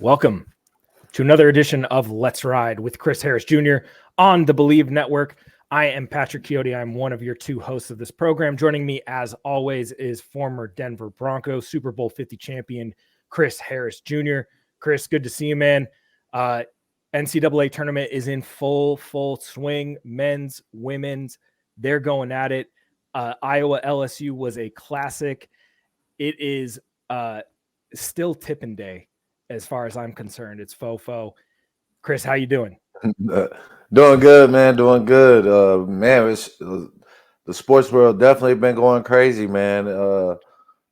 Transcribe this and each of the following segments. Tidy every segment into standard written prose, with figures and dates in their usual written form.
Welcome to another edition of Let's Ride with Chris Harris Jr. on the Believe Network. I am Patrick Chiotti. I'm one of your two hosts of this program. Joining me, as always, is former Denver Broncos Super Bowl 50 champion Chris Harris Jr. Chris, good to see you, man. NCAA tournament is in full swing. Men's, women's, they're going at it. Iowa LSU was a classic. It is still tipping day as far as I'm concerned. It's faux. Chris, how you doing? Doing good, man. Doing good. Man, the sports world definitely been going crazy, man.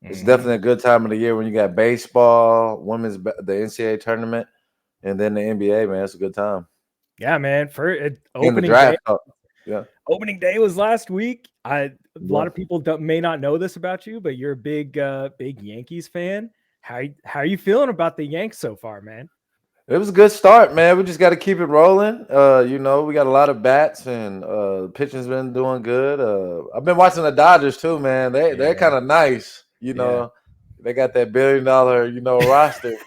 It's definitely a good time of the year when you got baseball, the NCAA tournament, and then the NBA, man. It's a good time. Yeah, man. For And the opening draft. day. Yeah. Opening day was last week. A lot of people may not know this about you, but you're a big Yankees fan. How are you feeling about the Yanks so far, man? It was a good start, man. We just got to keep it rolling. We got a lot of bats, and pitching's been doing good. I've been watching the Dodgers too, man. They're kind of nice, They got that $1 billion, roster,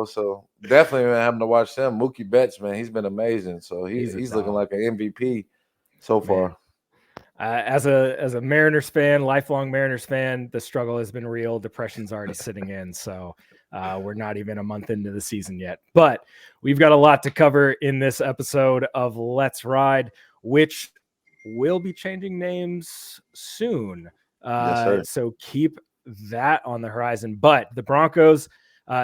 So definitely been having to watch them. Mookie Betts, man, he's been amazing. So he's looking like an MVP so far. As a Mariners fan, lifelong Mariners fan, the struggle has been real. Depression's already sitting in, so we're not even a month into the season yet. But we've got a lot to cover in this episode of Let's Ride, which will be changing names soon. Yes, sir. So keep that on the horizon. But the Broncos,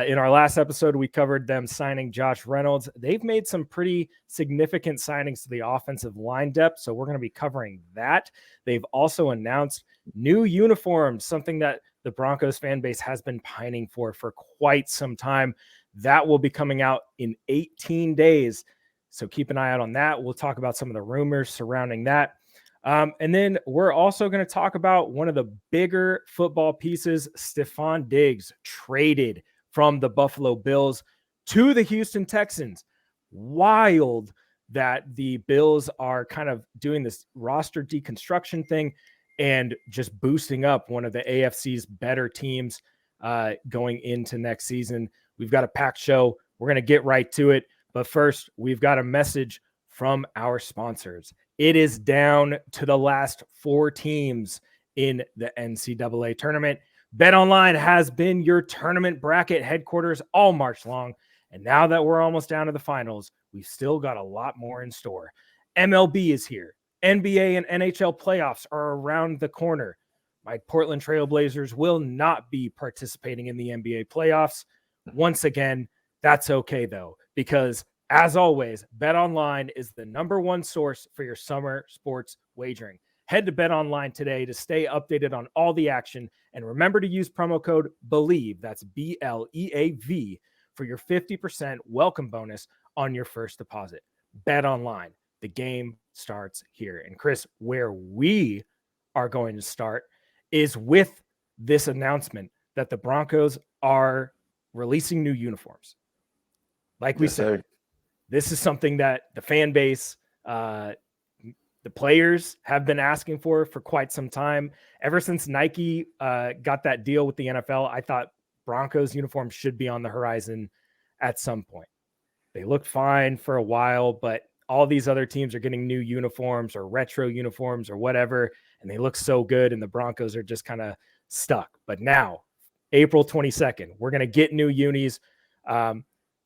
in our last episode, we covered them signing Josh Reynolds. They've made some pretty significant signings to the offensive line depth, so we're going to be covering that. They've also announced new uniforms, something that the Broncos fan base has been pining for quite some time. That will be coming out in 18 days, so keep an eye out on that. We'll talk about some of the rumors surrounding that. And then we're also going to talk about one of the bigger football pieces, Stefon Diggs, traded from the Buffalo Bills to the Houston Texans. Wild that the Bills are kind of doing this roster deconstruction thing and just boosting up one of the AFC's better teams going into next season. We've got a packed show. We're going to get right to it. But first, we've got a message from our sponsors. It is down to the last 4 teams in the NCAA tournament. BetOnline has been your tournament bracket headquarters all March long, and now that we're almost down to the finals, we've still got a lot more in store. MLB is here. NBA and NHL playoffs are around the corner. My Portland Trail Blazers will not be participating in the NBA playoffs. Once again, that's okay, though, because as always, BetOnline is the #1 source for your summer sports wagering. Head to BetOnline today to stay updated on all the action. And remember to use promo code BELIEVE, that's BLEAV, for your 50% welcome bonus on your first deposit. BetOnline, the game starts here. And Chris, where we are going to start is with this announcement that the Broncos are releasing new uniforms. Like we said, this is something that the fan base, the players have been asking for quite some time. Ever since Nike got that deal with the NFL, I thought Broncos uniforms should be on the horizon at some point. They looked fine for a while, but all these other teams are getting new uniforms or retro uniforms or whatever, and they look so good, and the Broncos are just kind of stuck. But now, April 22nd, we're going to get new unis.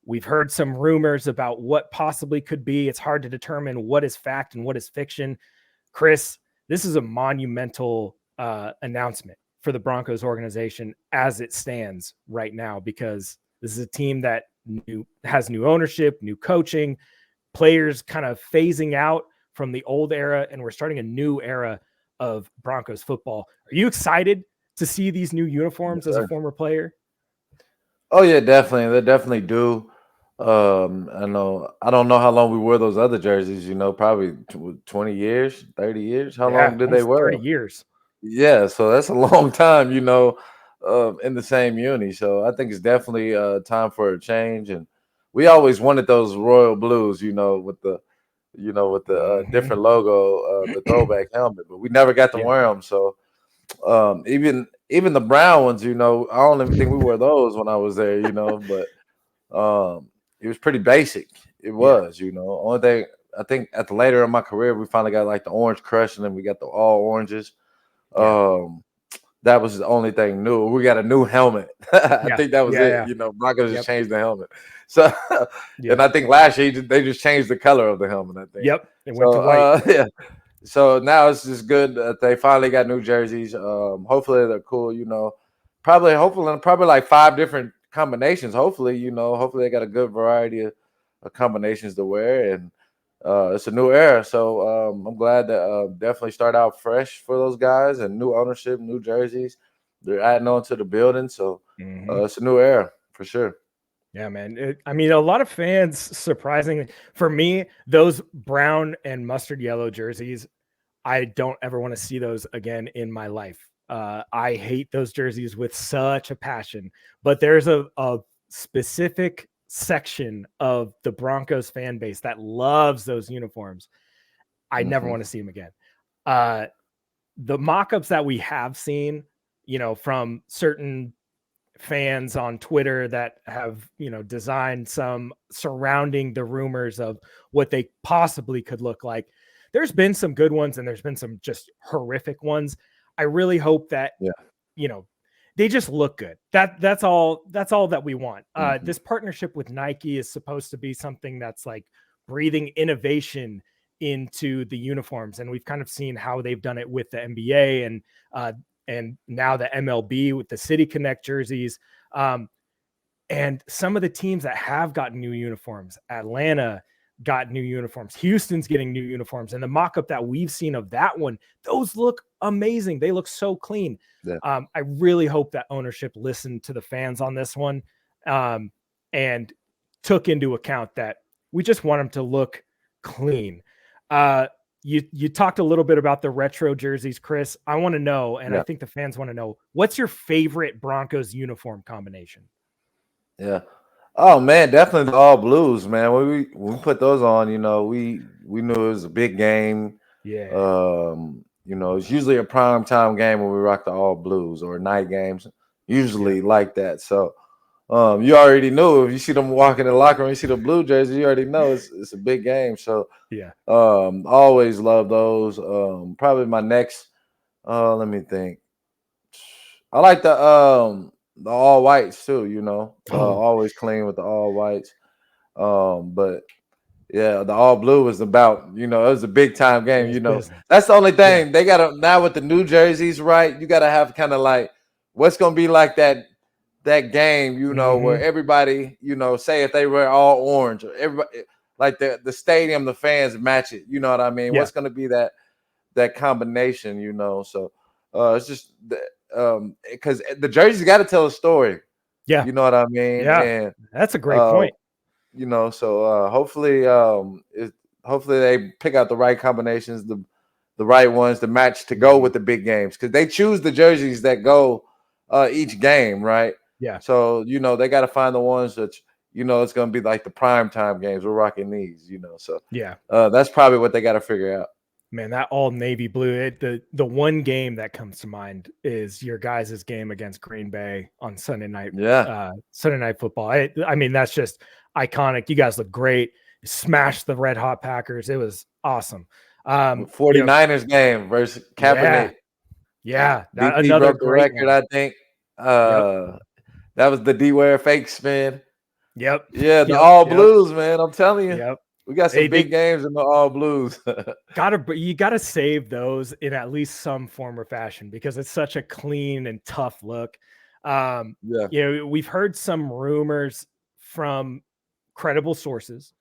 We've heard some rumors about what possibly could be. It's hard to determine what is fact and what is fiction. Chris, this is a monumental announcement for the Broncos organization as it stands right now, because this is a team that has new ownership, new coaching, players kind of phasing out from the old era, and we're starting a new era of Broncos football. Are you excited to see these new uniforms as a former player? Oh, yeah, definitely. They definitely do. I don't know how long we wore those other jerseys, probably 20 years, 30 years. How long did they wear 30 years. Yeah, so that's a long time, in the same uni. So I think it's definitely time for a change. And we always wanted those royal blues, with the different logo, the throwback helmet, but we never got to wear them. So even the brown ones, I don't even think we wore those when I was there, but it was pretty basic. It was, only thing I think at the later in my career, we finally got like the orange crush, and then we got the all oranges. That was the only thing new. We got a new helmet. I think that was it. Broncos just changed the helmet. So, and I think last year they just changed the color of the helmet. I think. It went to white. So now it's just good that they finally got new jerseys. Hopefully they're cool. Probably like 5 different combinations. Hopefully they got a good variety of combinations to wear, and it's a new era. So I'm glad that definitely start out fresh for those guys, and new ownership, new jerseys. They're adding on to the building, so it's a new era for sure. Yeah, man. A lot of fans, surprisingly, for me, those brown and mustard yellow jerseys, I don't ever want to see those again in my life. I hate those jerseys with such a passion, but there's a specific section of the Broncos fan base that loves those uniforms. I never want to see them again. The mock-ups that we have seen, from certain fans on Twitter that have, designed some surrounding the rumors of what they possibly could look like. There's been some good ones, and there's been some just horrific ones. I really hope that, they just look good. That's all that we want. This partnership with Nike is supposed to be something that's like breathing innovation into the uniforms. And we've kind of seen how they've done it with the NBA and now the MLB with the City Connect jerseys. And some of the teams that have gotten new uniforms, Atlanta got new uniforms, Houston's getting new uniforms. And the mock-up that we've seen of that one, those look amazing. They look so clean. Yeah. I really hope that ownership listened to the fans on this one and took into account that we just want them to look clean. You talked a little bit about the retro jerseys, Chris. I want to know, and I think the fans want to know, what's your favorite Broncos uniform combination? Yeah. Oh man, definitely the all blues, man. When we put those on, we knew it was a big game. Yeah. It's usually a prime time game when we rock the all blues, or night games, usually like that. So you already knew if you see them walking in the locker room, you see the blue jersey, you already know it's a big game. So always love those. Probably my next. Let me think. I like the all whites too. Always clean with the all whites. But yeah, the all blue was about. It was a big time game. That's the only thing they got to now with the new jerseys, right? You got to have kind of like what's gonna be like that game, where everybody, say if they were all orange, or everybody like the stadium, the fans match it. You know what I mean? What's going to be that combination? So it's just because the jersey's got to tell a story. Yeah, you know what I mean. Yeah, and that's a great point. So hopefully they pick out the right combinations, the right ones to match to go with the big games, because they choose the jerseys that go each game, right? Yeah. So, they got to find the ones that, it's going to be like the prime time games. We're rocking these, So, that's probably what they got to figure out. Man, that all navy blue, the one game that comes to mind is your guys' game against Green Bay on Sunday night. Sunday Night Football. That's just iconic. You guys look great. You smashed the Red Hot Packers. It was awesome. 49ers game versus Kaepernick. Yeah. DT broke the record, I think. That was the D-Ware fake spin. Yep. Yeah, the all blues, man. I'm telling you. Yep. We got some big games in the all blues. You gotta save those in at least some form or fashion, because it's such a clean and tough look. We've heard some rumors from credible sources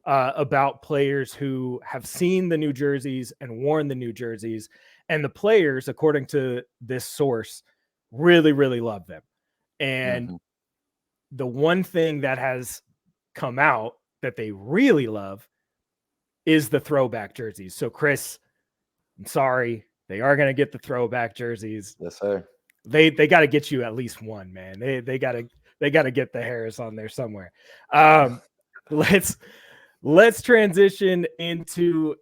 about players who have seen the new jerseys and worn the new jerseys, and the players, according to this source, really, really love them. And the one thing that has come out that they really love is the throwback jerseys. So, Chris, I'm sorry, they are going to get the throwback jerseys. Yes, sir. They got to get you at least one, man. They got to get the Harris on there somewhere. Let's transition into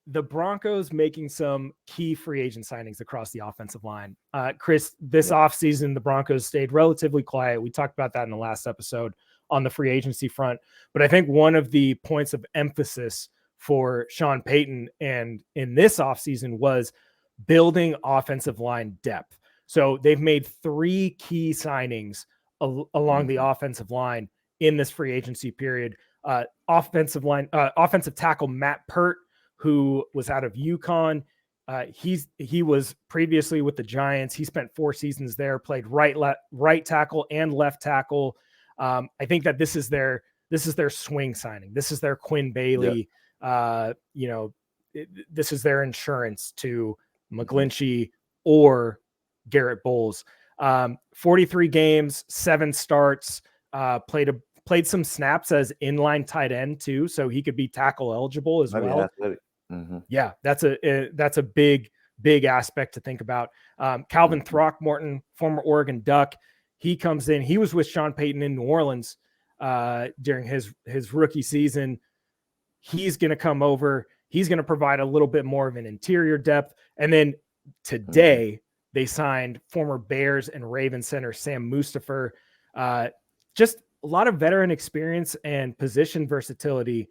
the Broncos making some key free agent signings across the offensive line. Chris, this offseason, the Broncos stayed relatively quiet. We talked about that in the last episode on the free agency front. But I think one of the points of emphasis for Sean Payton and in this offseason was building offensive line depth. So they've made 3 key signings along the offensive line in this free agency period. Offensive tackle Matt Peart, who was out of UConn. He was previously with the Giants. He spent 4 seasons there, played right tackle and left tackle. I think that this is their swing signing. This is their Quinn Bailey. This is their insurance to McGlinchey or Garrett Bowles. 43 games, 7 starts, played some snaps as inline tight end too. So he could be tackle eligible as well. Yeah, that's a big aspect to think about. Calvin Throckmorton, former Oregon Duck, he comes in. He was with Sean Payton in New Orleans during his rookie season. He's going to come over. He's going to provide a little bit more of an interior depth. And then today they signed former Bears and Ravens center Sam Mustipher. Just a lot of veteran experience and position versatility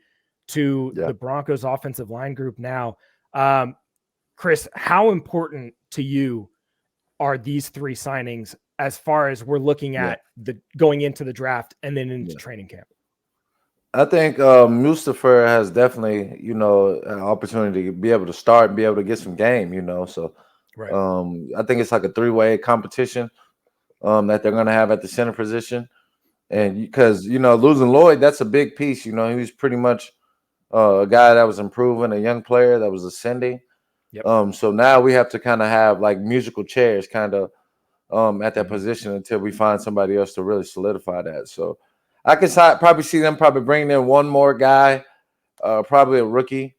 to the Broncos offensive line group now. Chris, how important to you are these 3 signings as far as we're looking at the going into the draft and then into training camp? I think Mustipher has definitely, an opportunity to be able to start and be able to get some game, So I think it's like a 3-way competition that they're going to have at the center position. And because, losing Lloyd, that's a big piece. He was pretty much a guy that was improving, a young player that was ascending. So now we have to kind of have like musical chairs kind of at that position until we find somebody else to really solidify that. So I can probably see them bringing in one more guy, probably a rookie.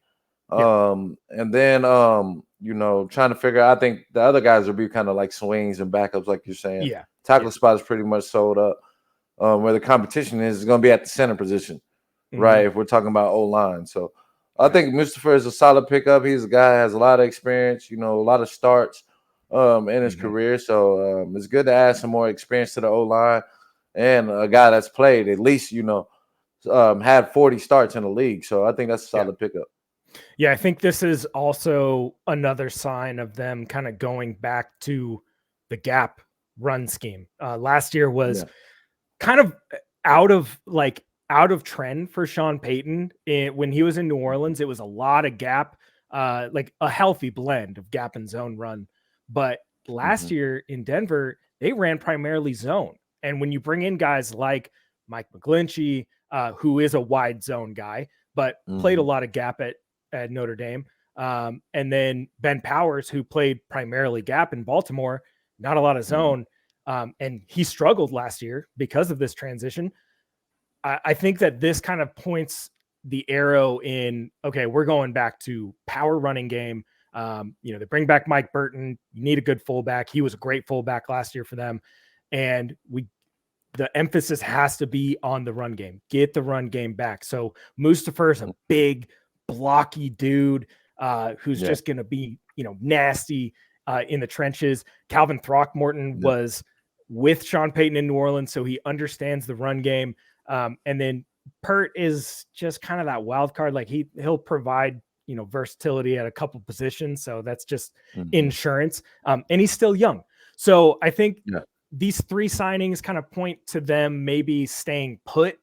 And then, trying to figure out, I think the other guys will be kind of like swings and backups, like you're saying. Tackle spot is pretty much sold up. Where the competition is going to be at the center position, right? If we're talking about O-line. So I think Mustipher is a solid pickup. He's a guy that has a lot of experience, a lot of starts in his career. So it's good to add some more experience to the O-line. And a guy that's played at least, had 40 starts in the league. So I think that's a solid pickup. Yeah, I think this is also another sign of them kind of going back to the gap run scheme. Last year was kind of out of trend for Sean Payton. When he was in New Orleans, it was a lot of gap, like a healthy blend of gap and zone run. But last year in Denver, they ran primarily zone. And when you bring in guys like Mike McGlinchey, who is a wide zone guy, but played a lot of gap at Notre Dame, and then Ben Powers, who played primarily gap in Baltimore, not a lot of zone, and he struggled last year because of this transition. I think that this kind of points the arrow in, okay, we're going back to power running game. They bring back Mike Burton. You need a good fullback. He was a great fullback last year for them. And the emphasis has to be on the run game. Get the run game back. So Mustipher is a big, blocky dude who's just going to be, nasty in the trenches. Calvin Throckmorton was with Sean Payton in New Orleans, so he understands the run game. And then Peart is just kind of that wild card. Like he'll provide, versatility at a couple positions. So that's just insurance. And he's still young. So I think these 3 signings kind of point to them maybe staying put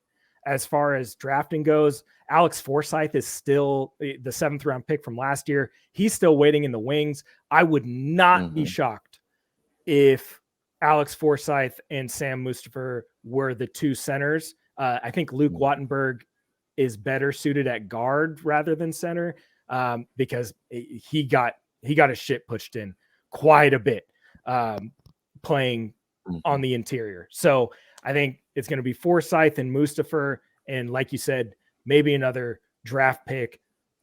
as far as drafting goes. Alex Forsyth is still the 7th round pick from last year. He's still waiting in the wings. I would not be shocked if Alex Forsyth and Sam Mustipher were the 2 centers. I think Luke Wattenberg is better suited at guard rather than center because he got his shit pushed in quite a bit playing on the interior. So I think it's going to be Forsyth and Mustipher. And like you said, maybe another draft pick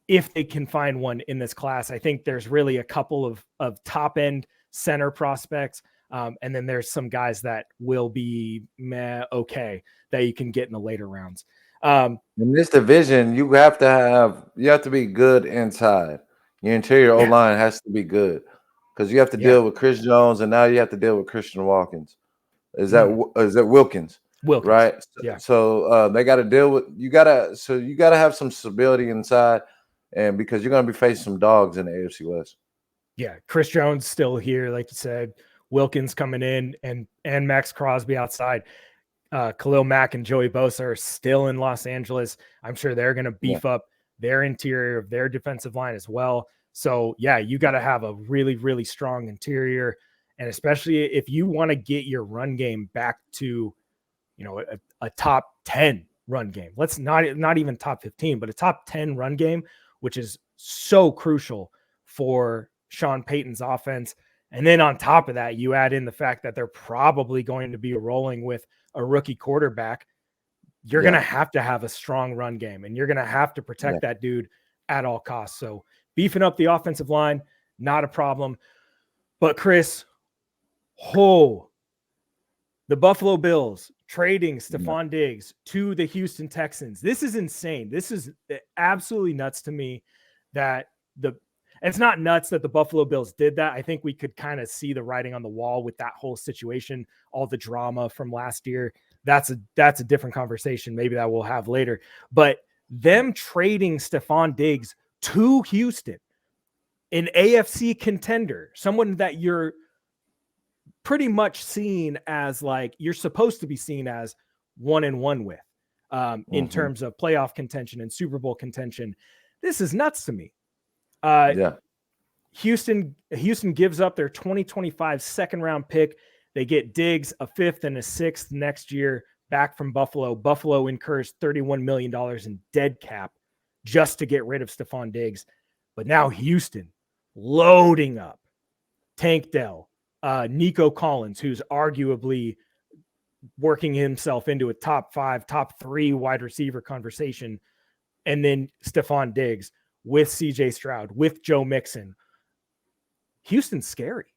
if they can find one in this class. I think there's really a couple of top end center prospects. And then there's some guys that will be okay that you can get in the later rounds. In this division, you have to be good inside. Your interior O-line has to be good because you have to deal with Chris Jones, and now you have to deal with Christian Watkins. Is that Wilkins? Wilkins. right? Yeah. So they got to deal with you gotta have some stability inside, and because you're gonna be facing some dogs in the AFC West. Yeah, Chris Jones still here, like you said. Wilkins coming in, and Max Crosby outside. Khalil Mack and Joey Bosa are still in Los Angeles. I'm sure they're going to beef up their interior of their defensive line as well. So, yeah, you got to have a really, really strong interior. And especially if you want to get your run game back to, a top 10 run game. Let's not even top 15, but a top 10 run game, which is so crucial for Sean Payton's offense. And then on top of that, you add in the fact that they're probably going to be rolling with a rookie quarterback. You're going to have a strong run game, and you're going to have to protect that dude at all costs. So beefing up the offensive line, not a problem. But Chris, the Buffalo Bills trading Stefon Diggs to the Houston Texans. This is insane. This is absolutely nuts to me that it's not nuts that the Buffalo Bills did that. I think we could kind of see the writing on the wall with that whole situation, all the drama from last year. That's a different conversation. Maybe that we'll have later. But them trading Stefon Diggs to Houston, an AFC contender, someone that you're pretty much seen as you're supposed to be seen as 1-1 with in terms of playoff contention and Super Bowl contention. This is nuts to me. Houston gives up their 2025 second round pick. They get Diggs, a 5th and a 6th next year back from Buffalo. Buffalo incurs $31 million in dead cap just to get rid of Stefon Diggs. But now Houston loading up Tank Dell, Nico Collins, who's arguably working himself into a top 5, top 3 wide receiver conversation. And then Stefon Diggs with CJ Stroud, with Joe Mixon. Houston's scary.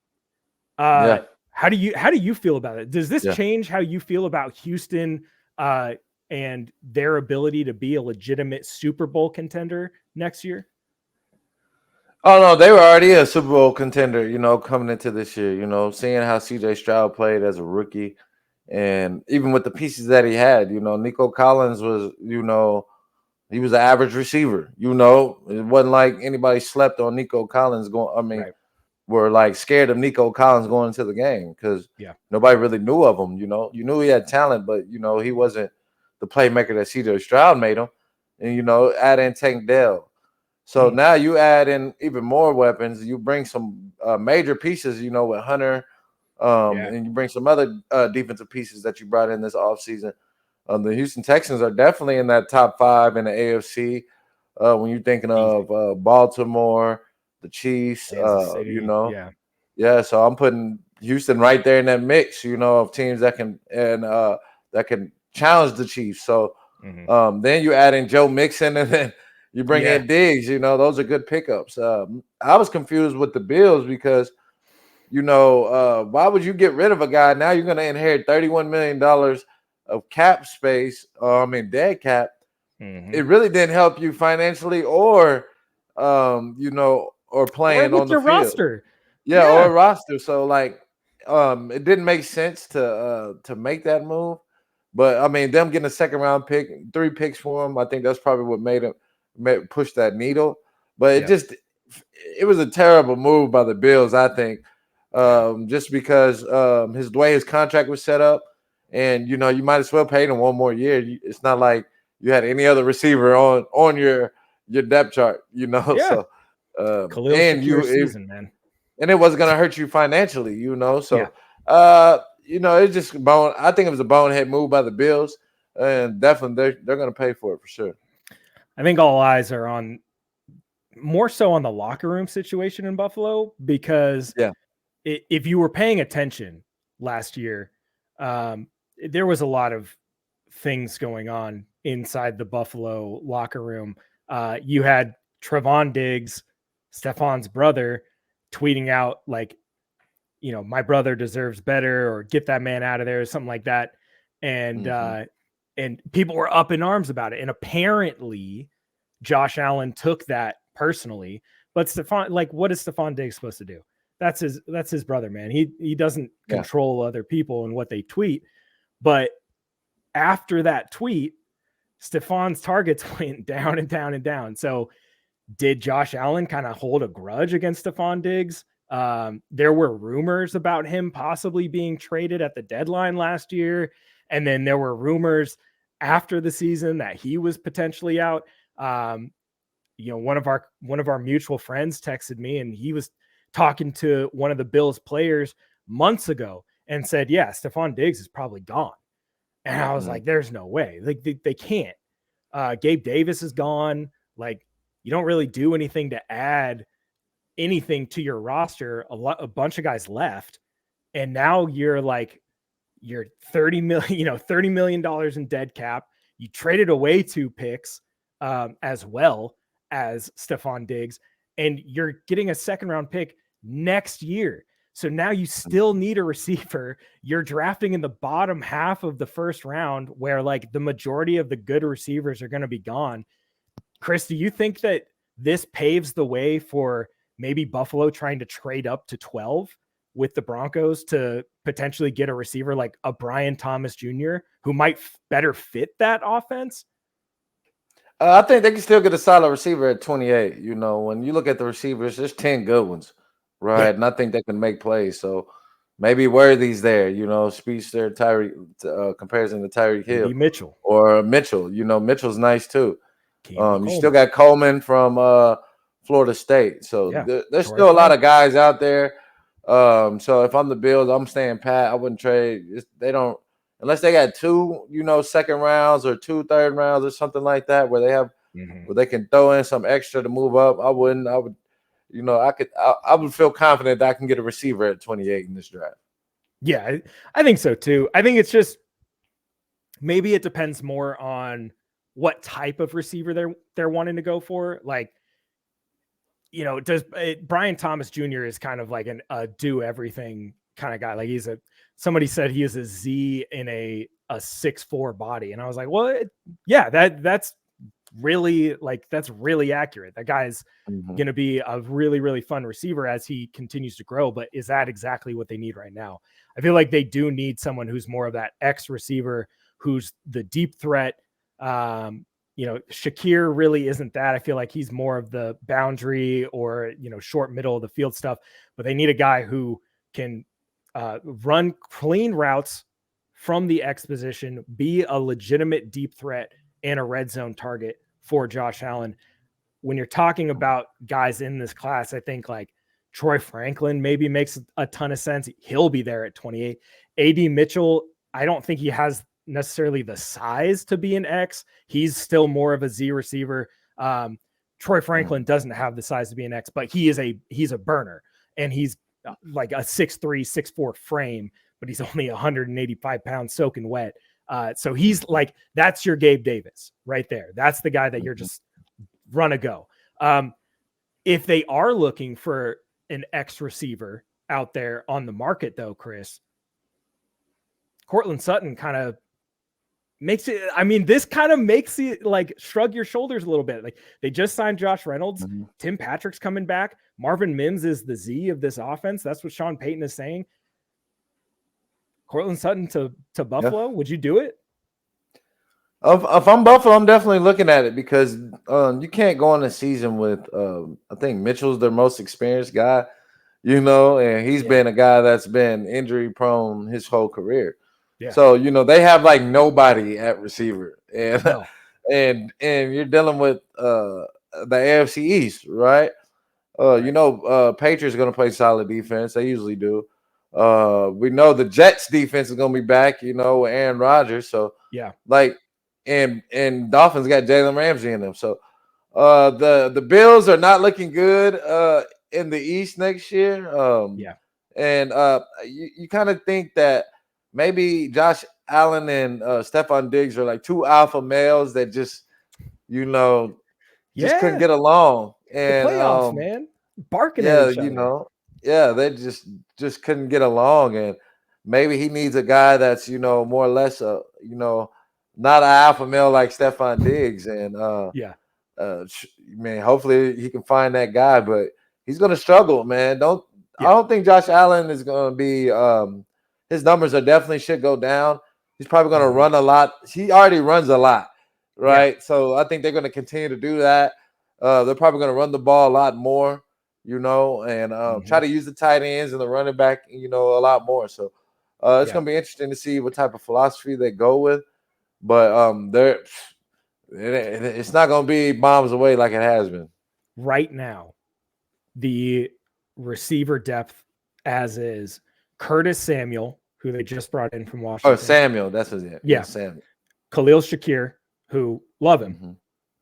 How do you feel about it? Does this change how you feel about Houston and their ability to be a legitimate Super Bowl contender next year? Oh no, they were already a Super Bowl contender, coming into this year, seeing how CJ Stroud played as a rookie, and even with the pieces that he had, Nico Collins was, he was an average receiver, it wasn't like anybody slept on Nico Collins were scared of Nico Collins going into the game because nobody really knew of him. You knew he had talent, but he wasn't the playmaker that CJ Stroud made him. And add in Tank Dell. So now you add in even more weapons. You bring some major pieces, with Hunter, and you bring some other defensive pieces that you brought in this offseason. The Houston Texans are definitely in that top 5 in the AFC. When you're thinking of Baltimore, the Chiefs, So I'm putting Houston right there in that mix, of teams that can challenge the Chiefs. So then you add in Joe Mixon, and then you bring in Diggs. Those are good pickups. I was confused with the Bills because, why would you get rid of a guy? Now you're going to inherit $31 million of cap space. Dead cap. It really didn't help you financially, or or playing on the field. Roster. Or a roster. So it didn't make sense to make that move. But them getting a second round pick, 3 picks for him, I think that's probably what made him push that needle. But it was a terrible move by the Bills, I think. Just because the way his contract was set up, and you might as well pay him 1 more year. It's not like you had any other receiver on your depth chart, So season, man. And it wasn't going to hurt you financially, So it's just I think it was a bonehead move by the Bills, and definitely they're going to pay for it for sure. I think all eyes are on more so on the locker room situation in Buffalo, because if you were paying attention last year, there was a lot of things going on inside the Buffalo locker room. You had Trevon Diggs, Stefon's brother, tweeting out my brother deserves better, or get that man out of there, or something like that. And people were up in arms about it. And apparently Josh Allen took that personally, but Stefon, what is Stefon Diggs supposed to do? That's his brother, man. He doesn't control other people and what they tweet, but after that tweet, Stefon's targets went down and down and down. So did Josh Allen kind of hold a grudge against Stefon Diggs? There were rumors about him possibly being traded at the deadline last year. And then there were rumors after the season that he was potentially out. One of our mutual friends texted me, and he was talking to one of the Bills players months ago and said, yeah, Stefon Diggs is probably gone. And I was like, there's no way. Like they can't. Gabe Davis is gone. Like, you don't really do anything to add anything to your roster. A bunch of guys left. And now you're $30 million in dead cap. You traded away 2 picks as well as Stefon Diggs, and you're getting a 2nd-round pick next year. So now you still need a receiver. You're drafting in the bottom half of the 1st round where like the majority of the good receivers are going to be gone. Chris, do you think that this paves the way for maybe Buffalo trying to trade up to 12 with the Broncos to potentially get a receiver like a Brian Thomas Jr. who might better fit that offense? I think they can still get a solid receiver at 28. You know, when you look at the receivers, there's 10 good ones, right? Yeah. And I think they can make plays. So maybe Worthy's there, you know, Speedster, comparison to Tyreek Hill. Maybe Mitchell. Or Mitchell. You know, Mitchell's nice too. You still got Coleman from Florida State. So yeah, there's still a lot of guys out there. So if I'm the Bills, I'm staying pat. I wouldn't trade. They don't, unless they got 2, 2nd rounds or 2 3rd rounds or something like that, where they have where they can throw in some extra to move up. I would, I would feel confident that I can get a receiver at 28 in this draft. Yeah, I think so too. I think it's just maybe it depends more on what type of receiver they're wanting to go for. Like, Brian Thomas Jr. is kind of like a do everything kind of guy. Like somebody said he is a Z in a 6'4" body. And I was like, well, that's really accurate. That guy's going to be a really, really fun receiver as he continues to grow. But is that exactly what they need right now? I feel like they do need someone who's more of that X receiver, who's the deep threat. Shakir really isn't that. I feel like he's more of the boundary or, short middle of the field stuff, but they need a guy who can run clean routes from the X position, be a legitimate deep threat and a red zone target for Josh Allen. When you're talking about guys in this class, I think like Troy Franklin maybe makes a ton of sense. He'll be there at 28. AD Mitchell, I don't think he has necessarily the size to be an X. He's still more of a Z receiver. Troy Franklin doesn't have the size to be an X, but he's a burner, and he's like a 6'3", 6'4" frame, but he's only 185 pounds soaking wet. So he's like, that's your Gabe Davis right there. That's the guy that you're just run a go. If they are looking for an X receiver out there on the market though, Chris, Cortland Sutton kind of makes it, this kind of makes it like shrug your shoulders a little bit. Like they just signed Josh Reynolds. Tim Patrick's coming back. Marvin Mims is the Z of this offense. That's what Sean Payton is saying. Cortland Sutton to Buffalo. Yeah. Would you do it? If I'm Buffalo, I'm definitely looking at it because you can't go on a season with I think Mitchell's their most experienced guy, and he's been a guy that's been injury prone his whole career. Yeah. So, they have like nobody at receiver. And you're dealing with the AFC East, right? Patriots are going to play solid defense. They usually do. We know the Jets defense is going to be back, with Aaron Rodgers. So, and Dolphins got Jalen Ramsey in them. So, the Bills are not looking good in the East next year. And you kind of think that maybe Josh Allen and Stefon Diggs are like 2 alpha males that just couldn't get along. And the playoffs, man, barking at each other. They just couldn't get along. And maybe he needs a guy that's more or less not an alpha male like Stefon Diggs. And hopefully he can find that guy, but he's gonna struggle, man. I don't think Josh Allen is gonna be his numbers are definitely should go down. He's probably going to run a lot. He already runs a lot, right? Yeah. So I think they're going to continue to do that. They're probably going to run the ball a lot more, and try to use the tight ends and the running back, a lot more. So it's going to be interesting to see what type of philosophy they go with. But it's not going to be bombs away like it has been. Right now, the receiver depth as is Curtis Samuel, who they just brought in from Washington. Oh, Samuel, that's his name. Yeah, Samuel. Khalil Shakir, who love him,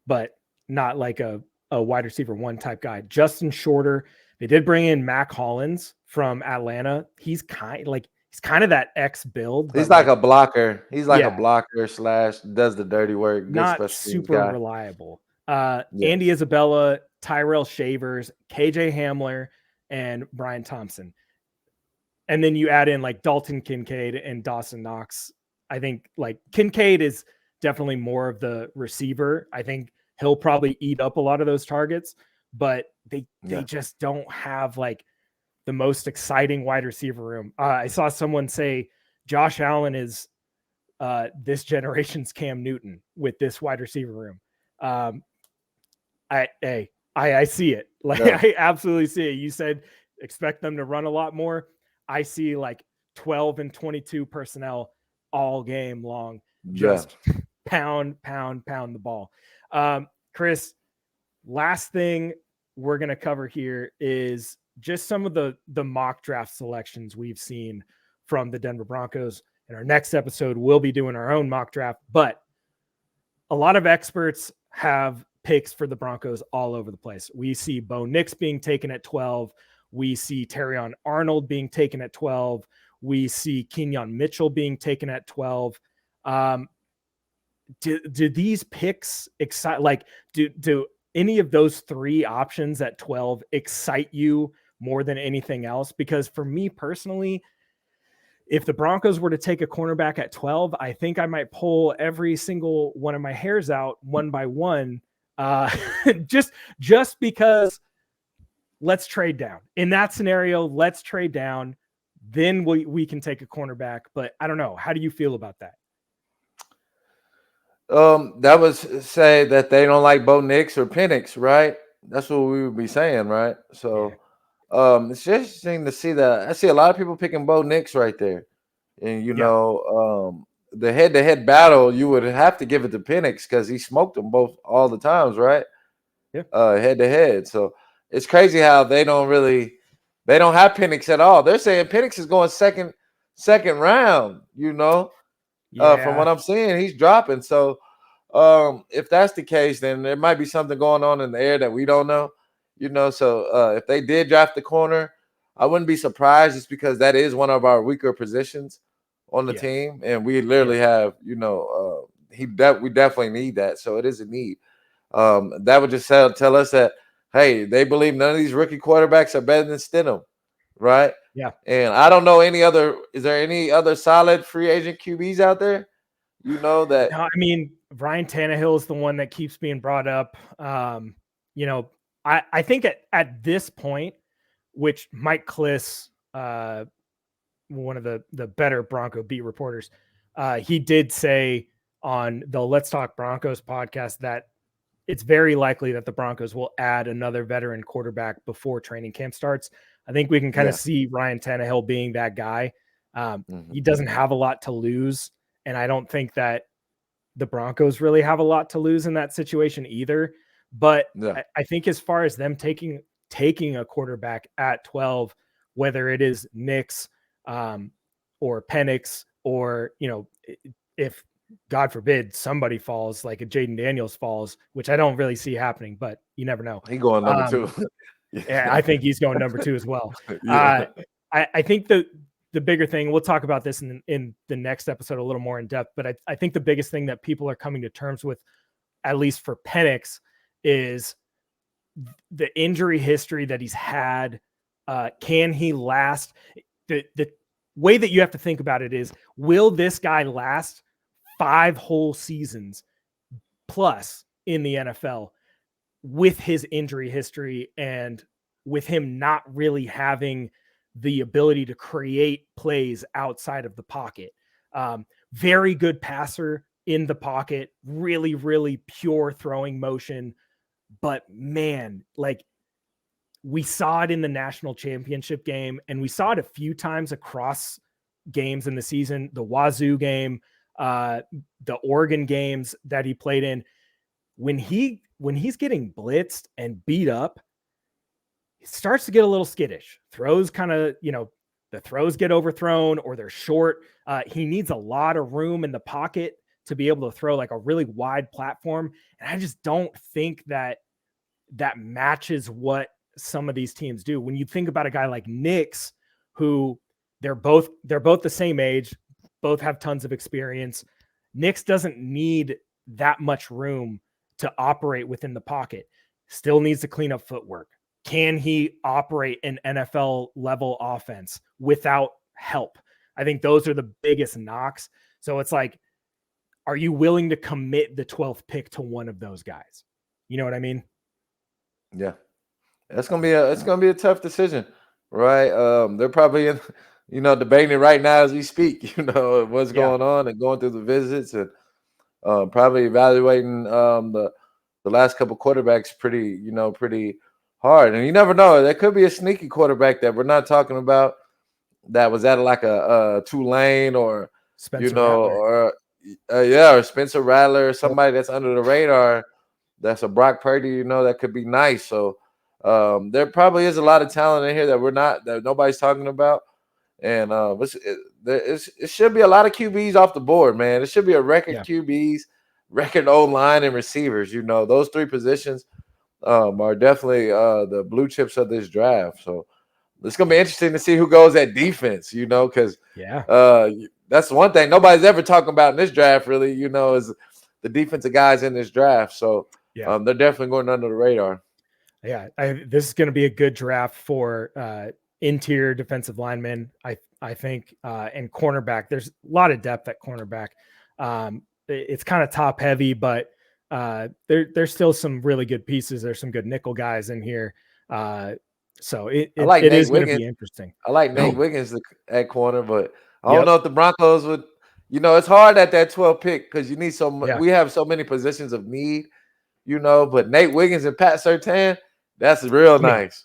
but not like a wide receiver one type guy. Justin Shorter. They did bring in Mac Hollins from Atlanta. He's kind of that X build. He's like a blocker. He's like a blocker / does the dirty work. Good not super guy. Reliable. Andy Isabella, Tyrell Shavers, KJ Hamler, and Brian Thompson. And then you add in like Dalton Kincaid and Dawson Knox. I think like Kincaid is definitely more of the receiver. I think he'll probably eat up a lot of those targets, but they just don't have like the most exciting wide receiver room. I saw someone say Josh Allen is this generation's Cam Newton with this wide receiver room. I see it. Like I absolutely see it. You said expect them to run a lot more. I see like 12 and 22 personnel all game long, just pound the ball. Chris, last thing we're going to cover here is just some of the mock draft selections we've seen from the Denver Broncos. In our next episode, we'll be doing our own mock draft, but a lot of experts have picks for the Broncos all over the place. We see Bo Nix being taken at 12. We see Terrion Arnold being taken at 12. We see Kenyon Mitchell being taken at 12. Do these picks excite? Like, do any of those three options at 12 excite you more than anything else? Because for me personally, if the Broncos were to take a cornerback at 12, I think I might pull every single one of my hairs out one by one, just because. Let's trade down. In that scenario, let's trade down. Then we can take a cornerback. But I don't know. How do you feel about that? That would say that they don't like Bo Nix or Penix, right? That's what we would be saying, right? So it's interesting to see that. I see a lot of people picking Bo Nix right there. And, the head-to-head battle, you would have to give it to Penix because he smoked them both all the times, right? Yeah. Head-to-head. So it's crazy how they don't have Penix at all. They're saying Penix is going second round, from what I'm seeing, he's dropping. So if that's the case, then there might be something going on in the air that we don't know, So if they did draft the corner, I wouldn't be surprised just because that is one of our weaker positions on the team. And we literally have, we definitely need that. So it is a need. That would just tell us that, hey, they believe none of these rookie quarterbacks are better than Stidham, right? Yeah. And I don't know is there any other solid free agent QBs out there? That. No, I mean, Ryan Tannehill is the one that keeps being brought up. I think at this point, which Mike Kliss, one of the better Bronco beat reporters, he did say on the Let's Talk Broncos podcast that it's very likely that the Broncos will add another veteran quarterback before training camp starts. I think we can kind of see Ryan Tannehill being that guy. He doesn't have a lot to lose, and I don't think that the Broncos really have a lot to lose in that situation either. But I think as far as them taking a quarterback at 12, whether it is Nix or Penix or, if God forbid somebody falls, like a Jaden Daniels falls, which I don't really see happening, but you never know. He's going number 2. Yeah, I think he's going number 2 as well. I think the bigger thing, we'll talk about this in the next episode a little more in depth, but I think the biggest thing that people are coming to terms with, at least for Penix, is the injury history that he's had. Can he last? The way that you have to think about it is, will this guy last 5 whole seasons plus in the NFL with his injury history and with him not really having the ability to create plays outside of the pocket? very good passer in the pocket, really, really pure throwing motion. But man, like we saw it in the national championship game, and we saw it a few times across games in the season, the Wazoo game, the Oregon games that he played in. When he's getting blitzed and beat up, he starts to get a little skittish. Throws kind of, the throws get overthrown or they're short. He needs a lot of room in the pocket to be able to throw like a really wide platform. And I just don't think that matches what some of these teams do. When you think about a guy like Nix, who they're both the same age, both have tons of experience. Nix doesn't need that much room to operate within the pocket. Still needs to clean up footwork. Can he operate an NFL level offense without help? I think those are the biggest knocks. So it's like, are you willing to commit the 12th pick to one of those guys? You know what I mean? Yeah. It's gonna be a tough decision, right? They're probably debating it right now as we speak, what's going on and going through the visits and probably evaluating the last couple quarterbacks pretty hard. And you never know. There could be a sneaky quarterback that we're not talking about that was at like a Tulane or Spencer Rattler. or Spencer Rattler, or somebody that's under the radar. That's a Brock Purdy, that could be nice. So there probably is a lot of talent in here that nobody's talking about. And it should be a lot of QBs off the board, man. It should be a record QBs, record O-line, and receivers. Those three positions are definitely the blue chips of this draft. So it's going to be interesting to see who goes at defense, because that's one thing nobody's ever talking about in this draft, really, is the defensive guys in this draft. So they're definitely going under the radar. Yeah, this is going to be a good draft for interior defensive linemen, I think, and cornerback. There's a lot of depth at cornerback. It's kind of top heavy, but there's still some really good pieces. There's some good nickel guys in here. So it is going to be interesting. I like Nate Wiggins at corner, but I don't know if the Broncos would. It's hard at that 12th pick because you need so much. We have so many positions of need, But Nate Wiggins and Pat Surtain, that's real nice.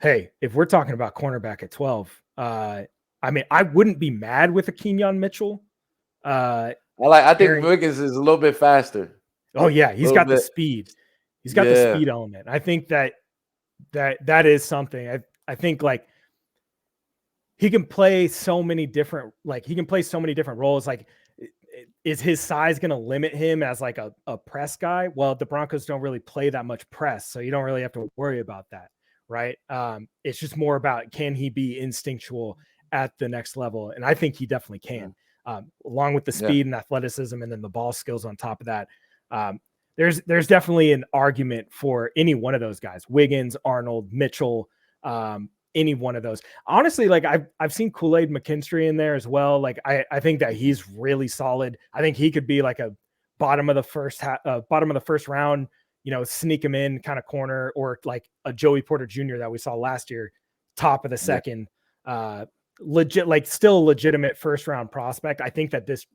Hey, if we're talking about cornerback at 12, I wouldn't be mad with a Kenyon Mitchell. I think Wiggins is a little bit faster. Oh yeah, he's got the speed. He's got the speed element. I think that is something. I think like he can play so many different roles. Like, is his size going to limit him as like a press guy? Well, the Broncos don't really play that much press, so you don't really have to worry about that, right? It's just more about, can he be instinctual at the next level? And I think he definitely can, along with the speed and athleticism, and then the ball skills on top of that. There's definitely an argument for any one of those guys: Wiggins, Arnold, Mitchell, any one of those. Honestly, like I've seen Kool-Aid McKinstry in there as well. Like I think that he's really solid. I think he could be like a bottom of the first round, sneak him in kind of corner, or like a Joey Porter Jr. that we saw last year, top of the second, still a legitimate first round prospect. I think that this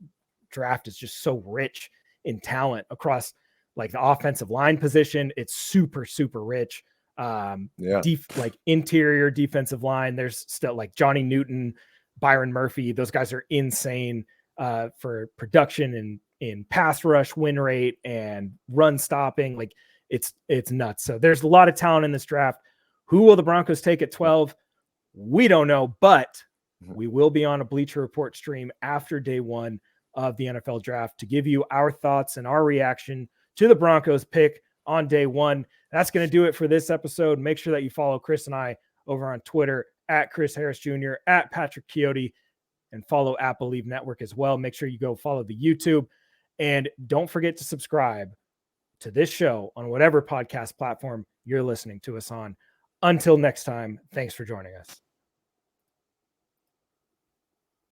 draft is just so rich in talent across like the offensive line position. It's super, super rich. Like interior defensive line, there's still like Johnny Newton, Byron Murphy. Those guys are insane for production and in pass rush win rate and run stopping. Like it's nuts. So there's a lot of talent in this draft. Who will the Broncos take at 12? We don't know, but we will be on a Bleacher Report stream after day one of the NFL draft to give you our thoughts and our reaction to the Broncos pick on day one. That's going to do it for this episode. Make sure that you follow Chris and I over on Twitter at Chris Harris Jr., at Patrick Chiotti, and follow Apple Believe Network as well. Make sure you go follow the YouTube, and don't forget to subscribe to this show on whatever podcast platform you're listening to us on. Until next time, thanks for joining us.